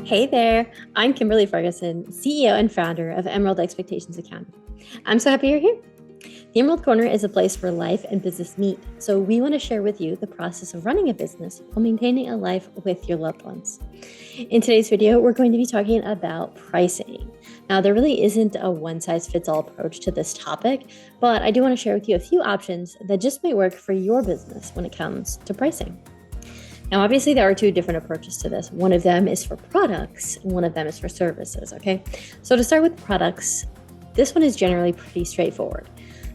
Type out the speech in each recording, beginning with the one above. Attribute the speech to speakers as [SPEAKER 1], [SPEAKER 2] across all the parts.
[SPEAKER 1] Hey there, I'm Kimberly Ferguson, CEO and founder of Emerald Expectations Accounting. I'm so happy you're here. The Emerald Corner is a place where life and business meet, so we want to share with you the process of running a business while maintaining a life with your loved ones. In today's video, we're going to be talking about pricing. Now, there really isn't a one-size-fits-all approach to this topic, but I do want to share with you a few options that just might work for your business when it comes to pricing. Now, obviously, there are two different approaches to this. One of them is for products, and one of them is for services, okay? So to start with products, this one is generally pretty straightforward.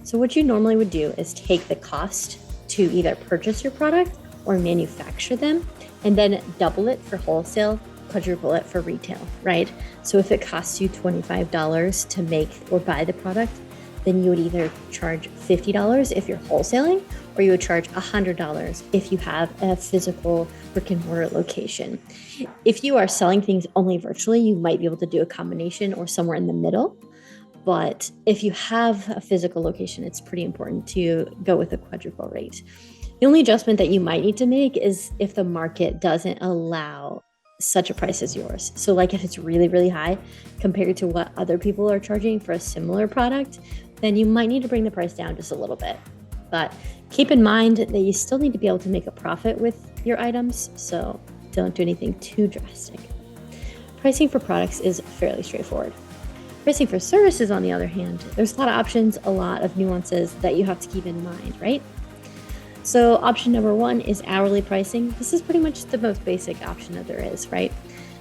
[SPEAKER 1] So what you normally would do is take the cost to either purchase your product or manufacture them, and then double it for wholesale, quadruple it for retail, right? So if it costs you $25 to make or buy the product, then you would either charge $50 if you're wholesaling, or you would charge $100 if you have a physical brick and mortar location. If you are selling things only virtually, you might be able to do a combination or somewhere in the middle. But if you have a physical location, it's pretty important to go with a quadruple rate. The only adjustment that you might need to make is if the market doesn't allow such a price as yours. So like if it's really, really high compared to what other people are charging for a similar product, then you might need to bring the price down just a little bit. But keep in mind that you still need to be able to make a profit with your items, so don't do anything too drastic. Pricing for products is fairly straightforward. Pricing for services, on the other hand, there's a lot of options, a lot of nuances that you have to keep in mind, right? So option number one is hourly pricing. This is pretty much the most basic option that there is, right?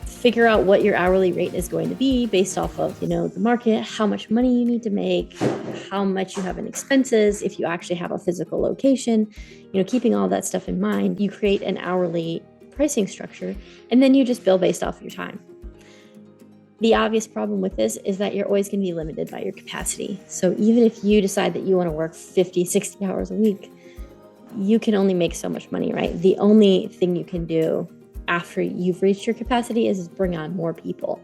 [SPEAKER 1] Figure out what your hourly rate is going to be based off of, the market, how much money you need to make, how much you have in expenses, if you actually have a physical location, keeping all that stuff in mind, you create an hourly pricing structure, and then you just bill based off your time. The obvious problem with this is that you're always going to be limited by your capacity. So even if you decide that you want to work 50, 60 hours a week, you can only make so much money, right? The only thing you can do after you've reached your capacity is bring on more people.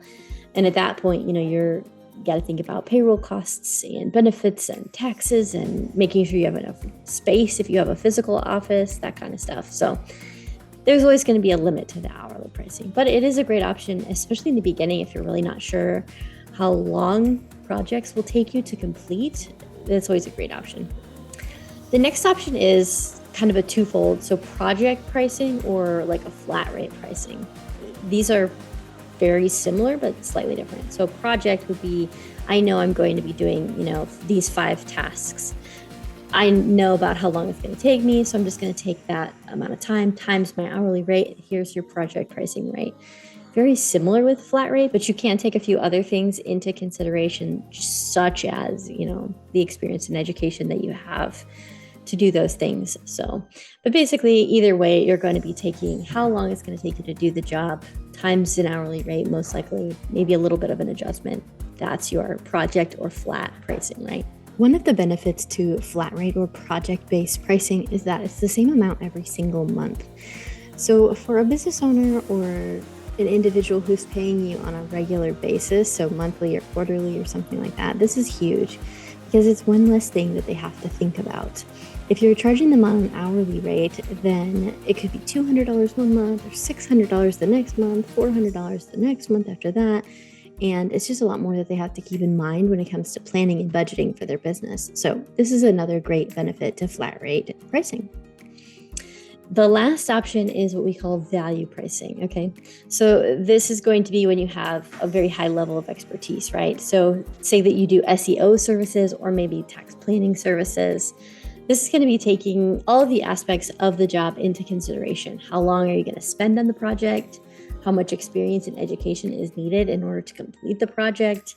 [SPEAKER 1] And at that point, you're got to think about payroll costs and benefits and taxes and making sure you have enough space if you have a physical office, that kind of stuff. So there's always going to be a limit to the hourly pricing, but it is a great option, especially in the beginning if you're really not sure how long projects will take you to complete. That's always a great option. The next option is kind of a twofold. So project pricing or like a flat rate pricing. These are very similar, but slightly different. So project would be, I know I'm going to be doing, these 5 tasks. I know about how long it's going to take me. So I'm just going to take that amount of time times my hourly rate. Here's your project pricing rate. Very similar with flat rate, but you can take a few other things into consideration, such as, the experience and education that you have to do those things. But basically, either way, you're going to be taking how long it's going to take you to do the job times an hourly rate, most likely, maybe a little bit of an adjustment. That's your project or flat pricing, right? One of the benefits to flat rate or project-based pricing is that it's the same amount every single month. So for a business owner or an individual who's paying you on a regular basis, so monthly or quarterly or something like that, this is huge because it's one less thing that they have to think about. If you're charging them on an hourly rate, then it could be $200 one month or $600 the next month, $400 the next month after that. And it's just a lot more that they have to keep in mind when it comes to planning and budgeting for their business. So this is another great benefit to flat rate pricing. The last option is what we call value pricing, okay? So this is going to be when you have a very high level of expertise, right? So say that you do SEO services or maybe tax planning services. This is going to be taking all of the aspects of the job into consideration. How long are you going to spend on the project? How much experience and education is needed in order to complete the project?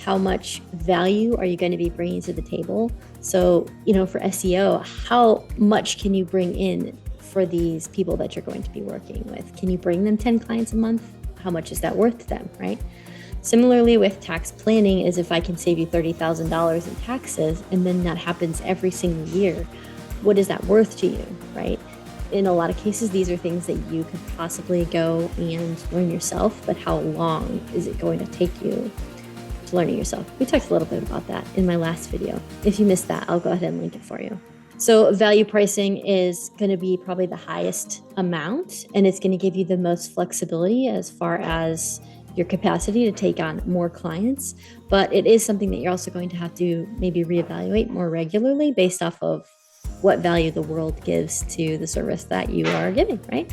[SPEAKER 1] How much value are you going to be bringing to the table? So, for SEO, how much can you bring in for these people that you're going to be working with? Can you bring them 10 clients a month? How much is that worth to them, right? Similarly with tax planning is if I can save you $30,000 in taxes and then that happens every single year, what is that worth to you, right? In a lot of cases, these are things that you could possibly go and learn yourself, but how long is it going to take you to learn it yourself? We talked a little bit about that in my last video. If you missed that, I'll go ahead and link it for you. So value pricing is going to be probably the highest amount, and it's going to give you the most flexibility as far as your capacity to take on more clients. But it is something that you're also going to have to maybe reevaluate more regularly based off of what value the world gives to the service that you are giving, right?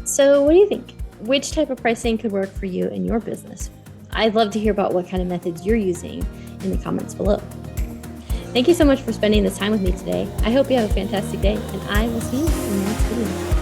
[SPEAKER 1] So what do you think? Which type of pricing could work for you in your business? I'd love to hear about what kind of methods you're using in the comments below. Thank you so much for spending this time with me today. I hope you have a fantastic day, and I will see you in the next video.